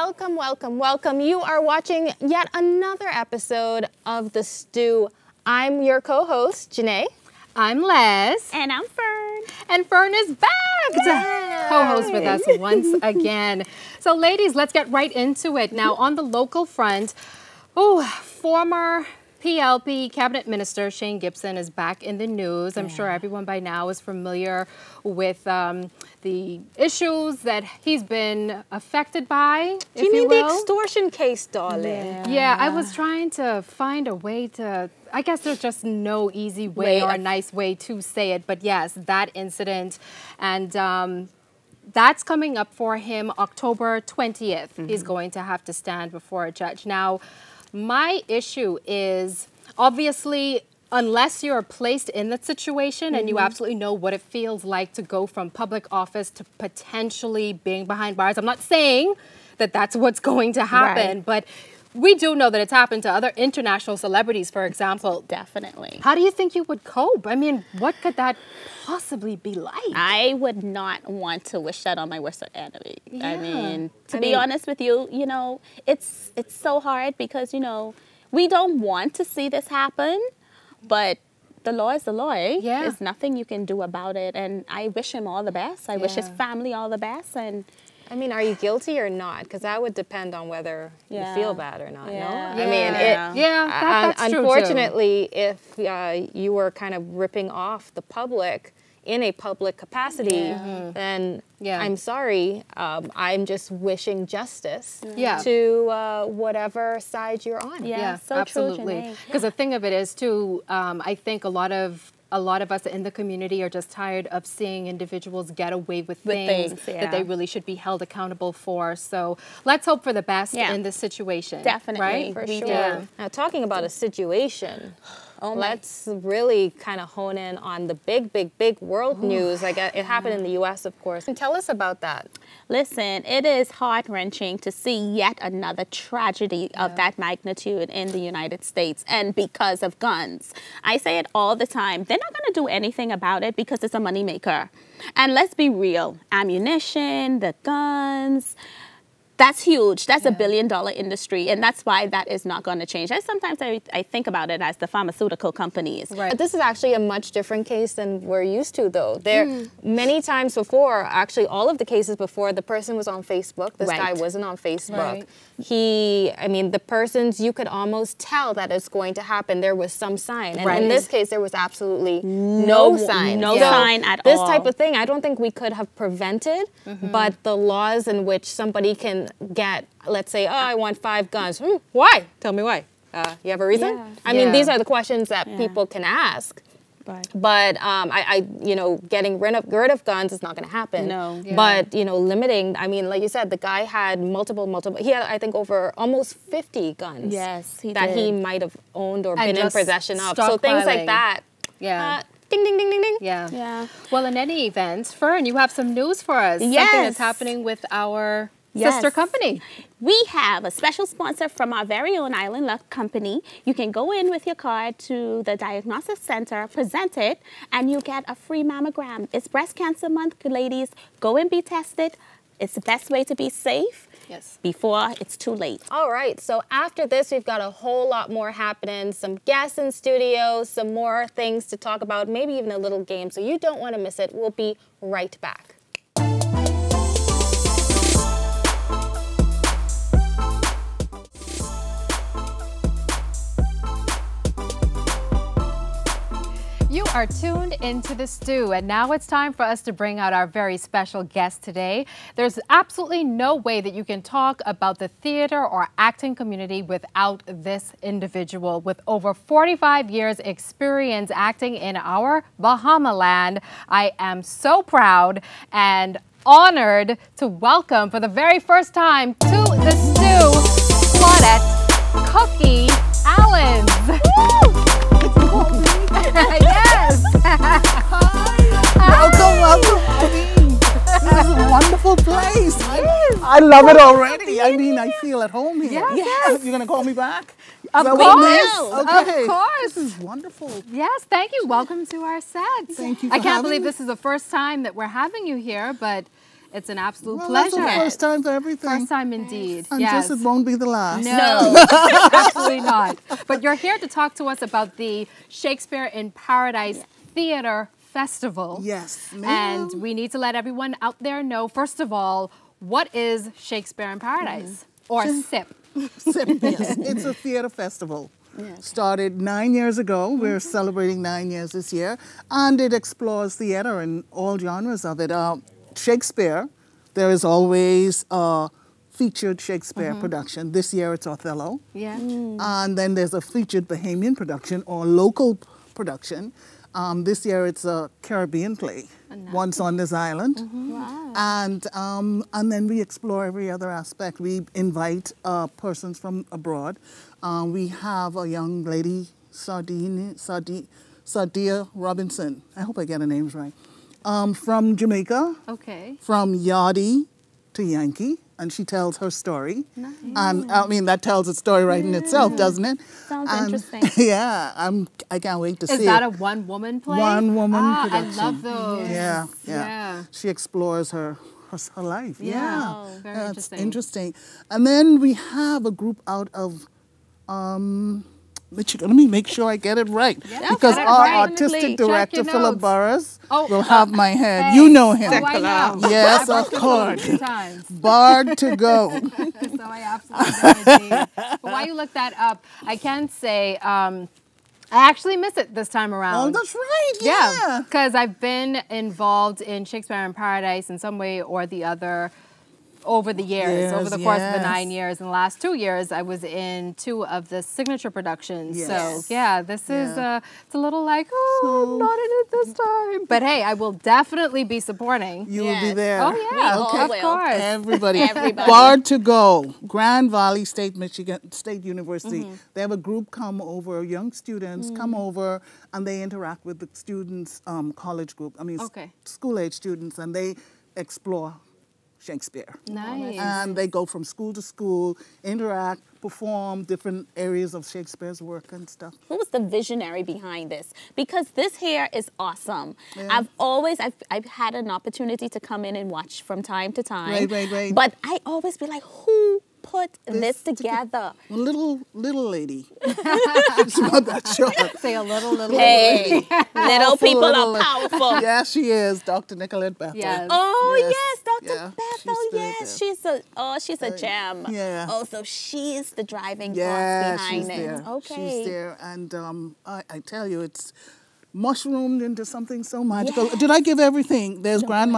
welcome, welcome, welcome. You are watching yet another episode of The Stew. I'm your co-host, Janae. I'm Les. And I'm Fern. And Fern is back to co-host with us once again. So ladies, let's get right into it. Now on the local front, former PLP Cabinet Minister Shane Gibson is back in the news. I'm sure everyone by now is familiar with the issues that he's been affected by, Do you mean the extortion case, darling? Yeah, I was trying to find a way to, I guess there's just no easy way or a nice way to say it, but yes, that incident. And that's coming up for him October 20th. He's going to have to stand before a judge. Now, my issue is, obviously, unless you're placed in that situation and you absolutely know what it feels like to go from public office to potentially being behind bars, I'm not saying that that's what's going to happen, but we do know that it's happened to other international celebrities, for example. Definitely. How do you think you would cope? I mean, what could that possibly be like? I would not want to wish that on my worst enemy. Yeah. I mean, to be honest with you, you know, it's so hard because, you know, we don't want to see this happen, but the law is the law. Yeah. There's nothing you can do about it. And I wish him all the best. I wish his family all the best. And I mean, are you guilty or not? Because that would depend on whether you feel bad or not, no? I mean, that's unfortunately, if you were kind of ripping off the public in a public capacity, then I'm sorry. I'm just wishing justice to whatever side you're on. Yeah, so absolutely. Because the thing of it is, too, I think a lot of us in the community are just tired of seeing individuals get away with things that they really should be held accountable for. So let's hope for the best in this situation. Definitely. Right? For sure. Now, talking about a situation, let's really kind of hone in on the big world news. Like it happened in the U.S., of course. And tell us about that. Listen, it is heart-wrenching to see yet another tragedy of that magnitude in the United States, and because of guns. I say it all the time. They're not going to do anything about it because it's a moneymaker. And let's be real. Ammunition, the guns, that's huge. That's $1 billion industry, and that's why that is not going to change. Sometimes I think about it as the pharmaceutical companies. Right. But this is actually a much different case than we're used to, though. There, many times before, actually all of the cases before, the person was on Facebook. This guy wasn't on Facebook. I mean, the persons, you could almost tell that it's going to happen. There was some sign. And in this case, there was absolutely no sign. No sign at all. This type of thing, I don't think we could have prevented, but the laws in which somebody can get, let's say, oh, I want 5 guns. Why? Tell me why. You have a reason? Yeah. I mean, these are the questions that people can ask. Right. But you know, getting rid of guns is not going to happen. No. Yeah. But you know, limiting. I mean, like you said, the guy had multiple. He had, I think, over almost 50 guns. Yes, he might have owned or been in possession of. So things like that. Yeah. Ding, ding, ding, ding, ding. Yeah. Well, in any event, Fern, you have some news for us. Something that's happening with our sister company. We have a special sponsor from our very own Island Luck company. You can go in with your card to the diagnosis center, present it, and you get a free mammogram. It's Breast Cancer Month, ladies. Go and be tested. It's the best way to be safe before it's too late. All right, so after this, we've got a whole lot more happening. Some guests in studio, some more things to talk about, maybe even a little game. So you don't want to miss it. We'll be right back. You are tuned into The Stew, and now it's time for us to bring out our very special guest today. There's absolutely no way that you can talk about the theater or acting community without this individual. With over 45 years experience acting in our Bahama land, I am so proud and honored to welcome for the very first time to The Stew, Claudette Cookie Allens. Yes. Hi. Welcome. I mean, this is a wonderful place. I love it already. I mean, I feel at home here. Yes. You're going to call me back? Of course. Okay. Of course. This is wonderful. Yes, thank you. Welcome to our set. Thank you I for can't having believe me. this is the first time that we're having you here, but It's an absolute Well, pleasure. that's the first time for everything. First time indeed. And yes. just it won't be the last. No, absolutely not. But you're here to talk to us about the Shakespeare in Paradise Theater Festival. Yes, ma'am. And we need to let everyone out there know, first of all, what is Shakespeare in Paradise? Or SIP? SIP, yes. It's a theater festival. Yes. Started 9 years ago. We're celebrating 9 years this year. And it explores theater in all genres of it. Shakespeare, there is always a featured Shakespeare production. This year it's Othello. Yeah. And then there's a featured Bahamian production or local production. This year it's a Caribbean play, Once on This Island. Wow. And then we explore every other aspect. We invite persons from abroad. We have a young lady, Sadia Robinson. I hope I get her names right. From Jamaica. Okay. From Yardie to Yankee. And she tells her story. Nice. And I mean, that tells its story right in itself, doesn't it? Sounds interesting. Yeah, I can't wait to see it. Is that a one-woman play? One-woman I production. love those. Yeah. She explores her life. Yeah. Oh, very That's interesting. interesting. And then we have a group out of Michigan. Let me make sure I get it right. Yeah, because get it our right. artistic Check your director, Philip notes. Burris, Oh, will have my head. Hey. You know him. Oh, I know. Yes, I've of worked with him course. 2 times. Barred to go. So I absolutely know. But while you look that up, I can say I actually miss it this time around. Oh, that's right. Yeah. Because I've been involved in Shakespeare in Paradise in some way or the other over the years, over the course of the 9 years. In the last 2 years, I was in 2 of the signature productions. Yes. So yeah, this is it's a little like, I'm not in it this time. But hey, I will definitely be supporting. You will be there. Oh yeah, all of will. course. Everybody. Barred to go. Grand Valley State University. They have a group come over, young students come over, and they interact with the students' college group. I mean, school-age students, and they explore Shakespeare. Nice. And they go from school to school, interact, perform different areas of Shakespeare's work and stuff. Who was the visionary behind this? Because this here is awesome. Yeah. I've had an opportunity to come in and watch from time to time. Right. But I always be like, who put this together? A little lady. She's not that short. Say a little Hey, little Powerful people little- are powerful. Yeah, she is. Dr. Nicolette Bethel. Yes. Oh Yes. yes, Dr. Yeah, Bethel. she's Yes, there. she's a gem. yeah. Oh, so she is the driving force Yeah, behind she's it. there. Okay. She's there. And I tell you, it's mushroomed into something so magical. Yes. Did I give everything? There's Grand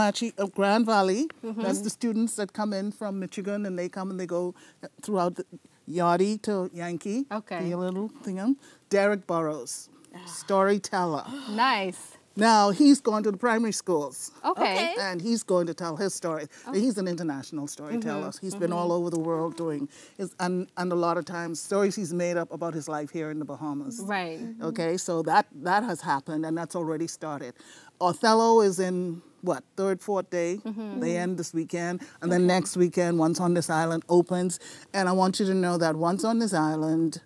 Valley. That's the students that come in from Michigan, and they come and they go throughout the Yardie to Yankee. Okay. The little thing. Derek Burrows, storyteller. Nice. Now, he's gone to the primary schools. Okay. And he's going to tell his story. He's an international storyteller. He's been all over the world doing his, and a lot of times stories he's made up about his life here in the Bahamas. Right. Okay, so that has happened, and that's already started. Othello is in, what, 3rd, 4th day? They end this weekend. And then next weekend, Once on This Island opens. And I want you to know that Once on This Island,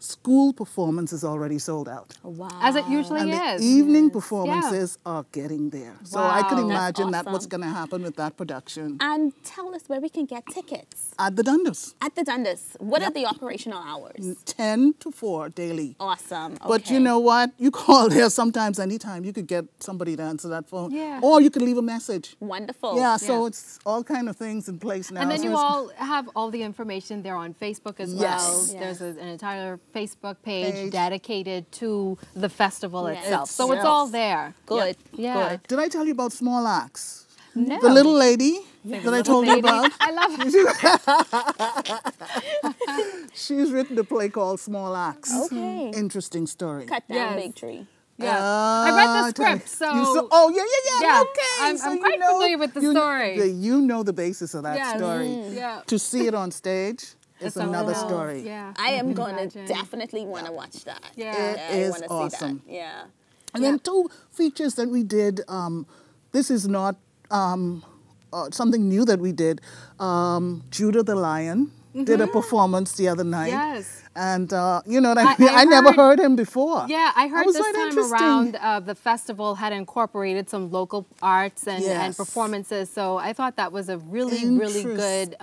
school performance is already sold out. Wow. As it usually And the is. evening performances are getting there. So I can Wow. imagine That's that what's awesome. going to happen with that production. And tell us where we can get tickets. At the Dundas, At the Dundas. What are the operational hours? 10 to 4 daily. Awesome. But you Okay. know what? You call there sometimes, anytime. You could get somebody to answer that phone. Yeah. Or you could leave a message. Wonderful. Yeah, so it's all kind of things in place now. And then So you it's- all have all the information there on Facebook as Yes. well. Yes. There's an entire Facebook page dedicated to the festival Yes. itself. So it's all there. Good. Yeah. Good. Did I tell you about Small Axe? No. The little lady that I told you about? I love it. She's written a play called Small Axe. Okay. Interesting story. Cut down Yes. big tree. Yeah. I read the I tell you. script, so Oh, yeah. Yeah, Okay. I'm so you quite know- familiar with the you- story. You know the basis of that Yes. story. Yeah. To see it on stage is It's something another else. story. Yeah. I am can going to imagine. definitely want to watch that. Yeah. It I is wanna awesome. See that. Yeah. And then 2 features that we did. This is not something new that we did. Judah the Lion did a performance the other night. Yes. And, you know, I never heard him before. Yeah, I heard this like, time around the festival had incorporated some local arts and performances. So I thought that was a really, really good,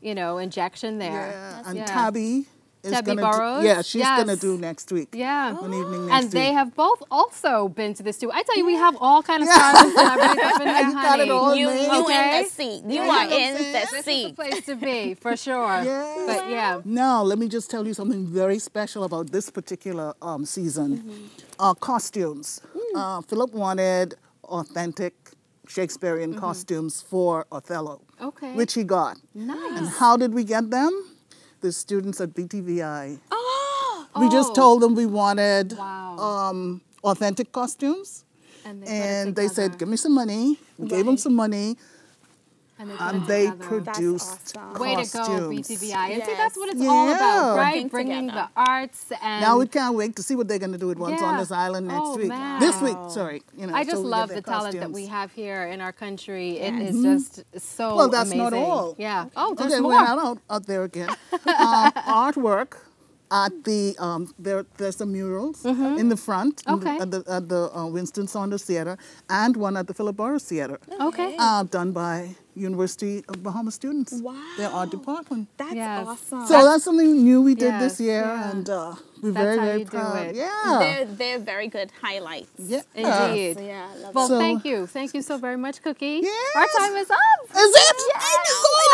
you know, injection there. Yeah, and Tabby is Tabby Burrows. Yeah, she's going to do next week. Yeah. One evening next and week. they have both also been to this too. I tell you, we have all kind of stars and celebrities up in there, You got it all, You man. in the seat. You are in the This is the seat. place to be, for sure. Yeah. But yeah. Now, let me just tell you something very special about this particular season. Costumes. Philip wanted authentic Shakespearean costumes for Othello, which he got. Nice. And how did we get them? The students at BTVI. Oh! We just told them we wanted Wow. authentic costumes. And they said, give me some money. We gave them some money. And they produced costumes. Way to go, BTVI. And see, that's what it's all about, right? Bringing the arts and... Now we can't wait to see what they're going to do with Once on This Island next week. Man. This week, sorry. You know, I just so love the talent that we have here in our country. It is just so amazing. Well, that's not all. Yeah. Oh, there's okay, more. We're out there again. Artwork at the there's some murals in the front at the Winston Saunders Theater and one at the Philip Burrows Theater. Okay. Done by University of Bahamas students. Wow. Their art department. That's awesome. So that's something new we did this year, and we're very, how very you do proud. it. Yeah. They're very good highlights. Yeah. Indeed. Yeah, I love Well, So- thank you. Thank you so very much, Cookie. Yes. Our time is up. Is it?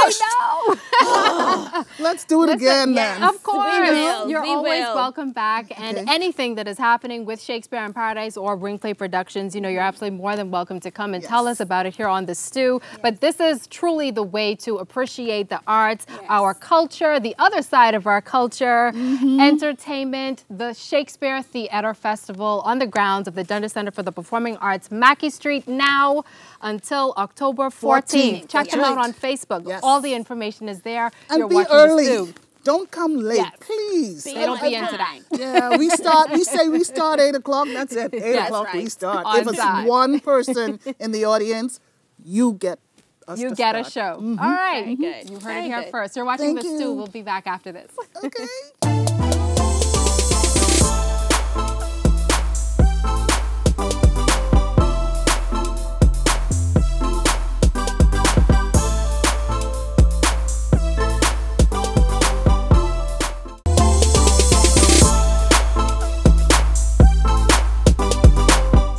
I know. Let's do it again then. Of course. will. You're We always will. welcome back. And anything that is happening with Shakespeare in Paradise or Ringplay Productions, you know, you're absolutely more than welcome to come and tell us about it here on The Stew. But this is truly the way to appreciate the arts, our culture, the other side of our culture, entertainment, the Shakespeare Theater Festival on the grounds of the Dundas Center for the Performing Arts, Mackey Street, now until October 14th. Check them out on Facebook. Yes. All the information is there. And You're be watching early. The Stew. Don't come late, Yes. please. It'll be in today. Yeah, we say we start 8 o'clock. That's it. 8 o'clock we start. On If it's time. one person in the audience, you get us You to get a start. show. All right. Very good. You heard Very it here good. first. You're watching Thank The Stew. you. We'll be back after this. Okay.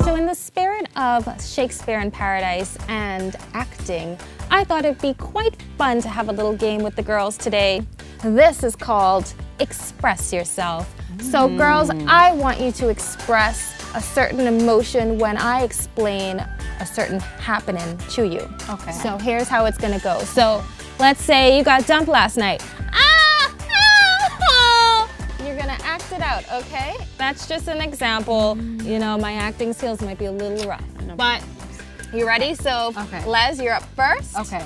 So in the spirit of Shakespeare in Paradise and acting, I thought it'd be quite fun to have a little game with the girls today. This is called Express Yourself. So girls, I want you to express a certain emotion when I explain a certain happening to you. Okay. So here's how it's gonna go. So let's say you got dumped last night. You're gonna act it out, okay? That's just an example. You know, my acting skills might be a little rough. But you ready? So Les, you're up first. Okay.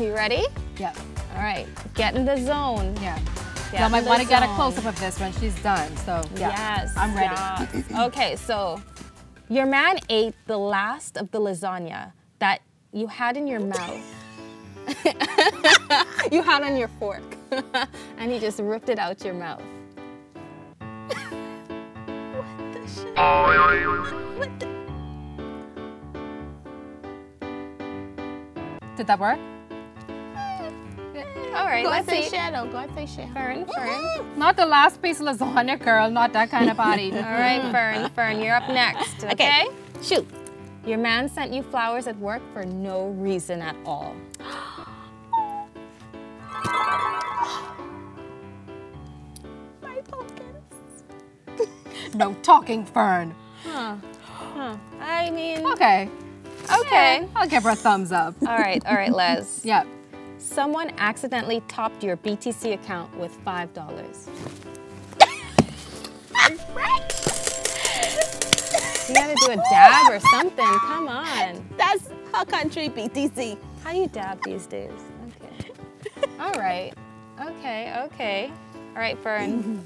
You ready? Yep. All right, get in the zone. Yeah. Get I in might the want to get a zone. close-up of this when she's done. So, yeah. Yes. I'm ready. yes. Okay, so your man ate the last of the lasagna that you had in your mouth. You had on your fork. And he just ripped it out your mouth. Did that work? All right, Go let's and say see. shadow. Go and say shadow. Fern. Not the last piece of lasagna, girl. Not that kind of body. All right, Fern, you're up next, okay? Shoot. Your man sent you flowers at work for no reason at all. My pumpkins. No talking, Fern. I mean, Okay. okay. I'll give her a thumbs up. All right, Les. Yep. Someone accidentally topped your BTC account with $5. You gotta do a dab or something, come on. That's her country, BTC. How do you dab these days? Okay. All right, okay. All right, Fern.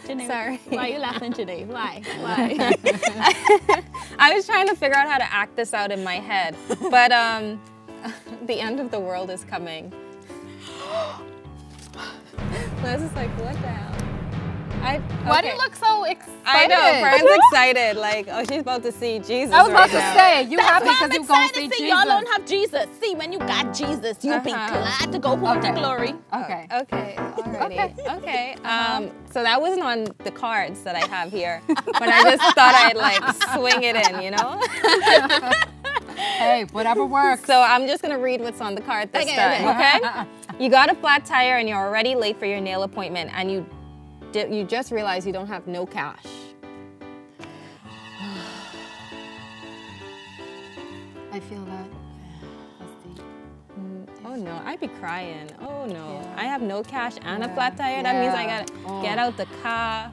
Janae, Sorry. Why are you laughing, Janae? Why? Why? I was trying to figure out how to act this out in my head, but the end of the world is coming. Liz is like, what the hell? Why do you look so excited? I know, Fran's excited. Like, oh, she's about to see Jesus. I was about to now. say, you happy That's why because I'm you going to excited. see See, Jesus. y'all don't have Jesus. See, when you got Jesus, you'll be glad to go home to glory. Okay. Okay, alrighty. Okay. So that wasn't on the cards that I have here, but I just thought I'd like swing it in, you know? Hey, whatever works. So I'm just gonna read what's on the card this time, okay? You got a flat tire and you're already late for your nail appointment, and you just realize you don't have no cash. I feel that. That's deep. Oh no, I'd be crying. Oh no, I have no cash and a flat tire. That means I gotta get out the car.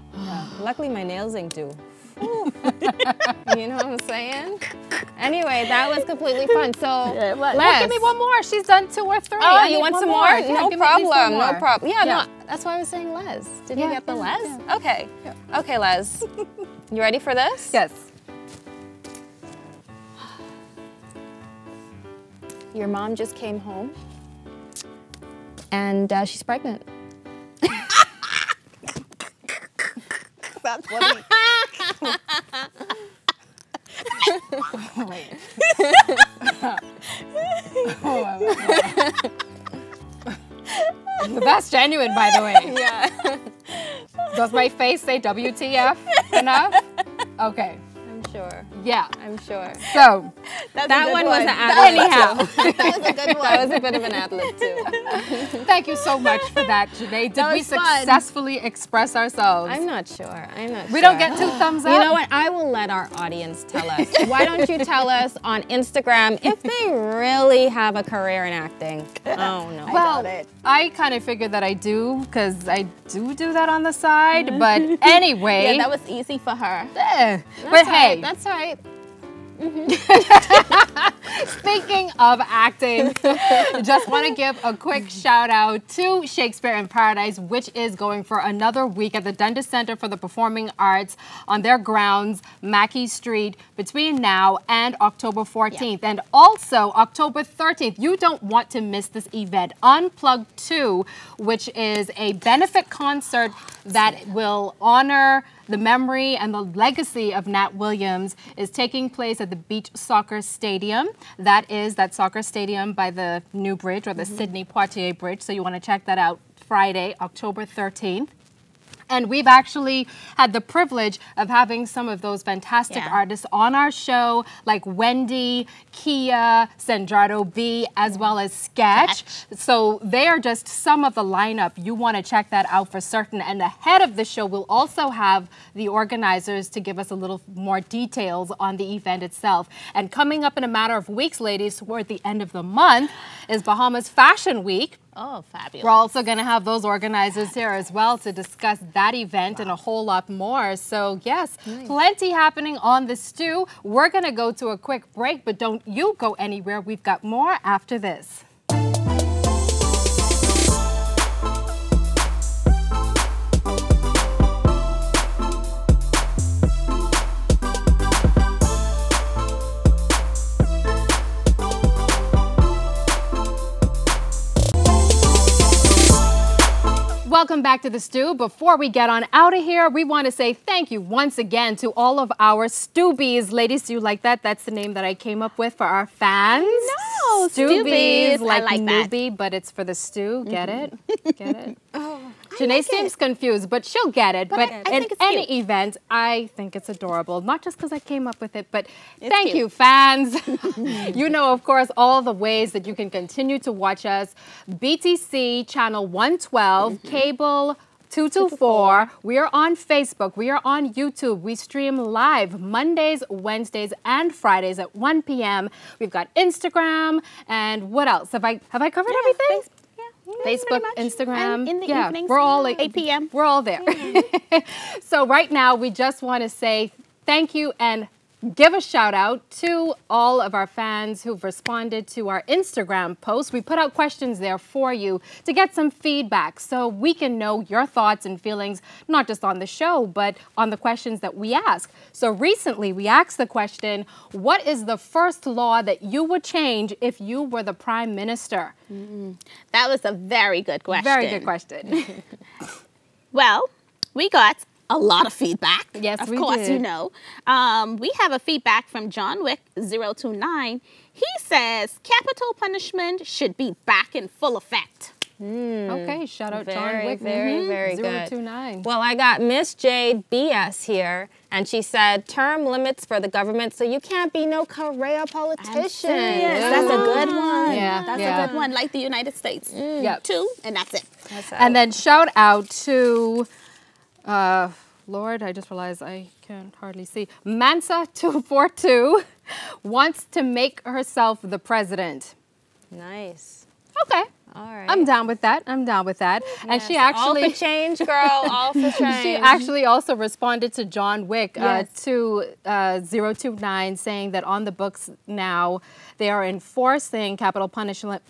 Luckily my nails ain't due. You know what I'm saying? Anyway, that was completely fun. So, Les, Give me one more. She's done 2 or 3. Oh, you want some more? Yeah, No give me at least one problem. more. No problem. Yeah, Yeah. no. That's why I was saying Les. Did you Yeah, get the yeah, Les? yeah. Okay. Okay, Les. You ready for this? Yes. Your mom just came home, and she's pregnant. That's funny. That's genuine, by the way. Yeah. Does my face say WTF enough? Okay. I'm sure. Yeah. I'm sure. So, That one was an ad-lib. anyhow, That was a good one. That was a bit of an ad-lib too. thank you so much for that, Janae. Did we was fun. successfully express ourselves? I'm not sure. I'm not sure. We don't get 2 thumbs up? You know what? I will let our audience tell us. Why don't you tell us on Instagram if they really have a career in acting? Oh, no. Well, I kind of figured that I do, because I do that on the side. But anyway. Yeah, that was easy for her. But hey, That's right. speaking of acting, just want to give a quick shout out to Shakespeare in Paradise, which is going for another week at the Dundas Center for the Performing Arts on their grounds, Mackey Street, between now and October 14th. And also October 13th, you don't want to miss this event, Unplugged 2, which is a benefit concert that will honor the memory and the legacy of Nat Williams, is taking place at the Beach Soccer Stadium. That is that soccer stadium by the new bridge, or the Sidney Poitier Bridge. So you want to check that out Friday, October 13th. And we've actually had the privilege of having some of those fantastic artists on our show, like Wendy, Kia, Sandrado B, as well as Sketch. So they are just some of the lineup. You want to check that out for certain. And ahead of the show, we'll also have the organizers to give us a little more details on the event itself. And coming up in a matter of weeks, ladies, toward the end of the month, is Bahamas Fashion Week. Oh, fabulous. We're also going to have those organizers here as well to discuss that event and a whole lot more. So yes, plenty happening on the stew. We're going to go to a quick break, but don't you go anywhere. We've got more after this. Welcome back to the stew. Before we get on out of here, we want to say thank you once again to all of our Stewbies. Ladies, do you like that? That's the name that I came up with for our fans. No, Stewbies, Stewbies. I like that. newbie, but it's for the stew. Get it? Get it? Janae seems confused, but she'll get it. But I in think it's any cute. event, I think it's adorable. Not just because I came up with it, but It's thank cute. you, fans. You know, of course, all the ways that you can continue to watch us. BTC channel 112, cable 224. We are on Facebook. We are on YouTube. We stream live Mondays, Wednesdays, and Fridays at 1 p.m. We've got Instagram, and what else? Have I covered everything? Facebook, Instagram. And in the yeah, evenings, we're all like 8 p.m. We're all there. So right now, we just want to say thank you and give a shout out to all of our fans who've responded to our Instagram post. We put out questions there for you to get some feedback so we can know your thoughts and feelings, not just on the show, but on the questions that we ask. So recently we asked the question, what is the first law that you would change if you were the Prime Minister? That was a very good question. Very good question. Well, we got a lot of feedback. Yes, of we course, did. you know. We have a feedback from John Wick 029. He says capital punishment should be back in full effect. Okay, shout out John Wick. Very good. 029. Well, I got Miss Jade BS here, and she said term limits for the government, so you can't be no career politician. Yes, that's a good one. Yeah, That's a good one, like the United States. Yep. 2, and that's it. And then shout out to, Lord, I just realized I can hardly see. Mansa242 wants to make herself the president. Nice. Okay. All right. I'm down with that. I'm down with that. And she actually... All for change, girl. All for change. She actually also responded to John Wick Yes. to 029 saying that on the books now they are enforcing capital punishment,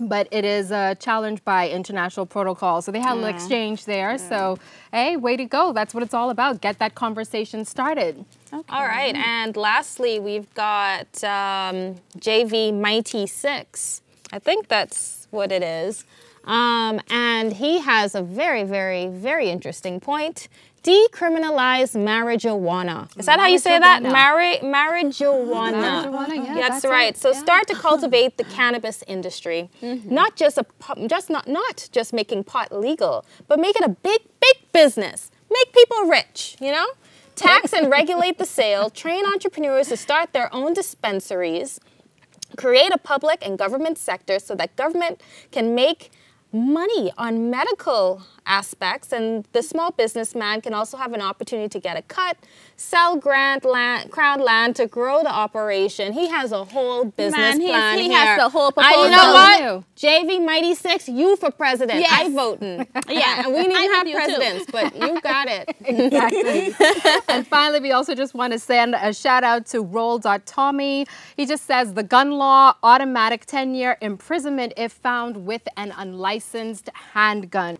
but it is challenged by international protocol. So they had a little exchange there. So, hey, way to go. That's what it's all about. Get that conversation started. Okay. All right. And lastly, we've got JV Mighty 6. I think that's what it is. And he has a very, very, very interesting point. Decriminalize marijuana. Is that how you say that? Marijuana. Marijuana, yeah, That's right. it. So start to cultivate the cannabis industry. Not just not just making pot legal, but make it a big business. Make people rich, you know? Tax and regulate the sale, train entrepreneurs to start their own dispensaries, create a public and government sector so that government can make money on medical aspects, and the small businessman can also have an opportunity to get a cut, sell crown land to grow the operation. He has a whole business plan he here. has the whole proposal. You know what? JV Mighty 6, you for president. Yes. I voting. Yeah, and we didn't even have presidents, but you got it. Exactly. And finally, we also just want to send a shout out to Roll.Tommy. He just says the gun law, automatic 10-year imprisonment if found with an unlicensed handgun.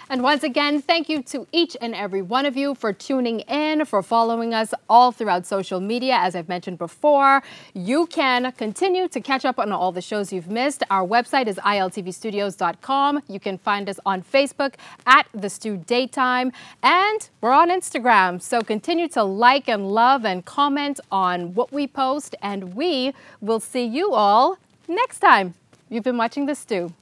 And once again, thank you to each and every one of you for tuning in, for following us all throughout social media. As I've mentioned before, you can continue to catch up on all the shows you've missed. Our website is iltvstudios.com. You can find us on Facebook at The Stu Daytime, and we're on Instagram. So continue to like and love and comment on what we post, and we will see you all next time. You've been watching The Stu.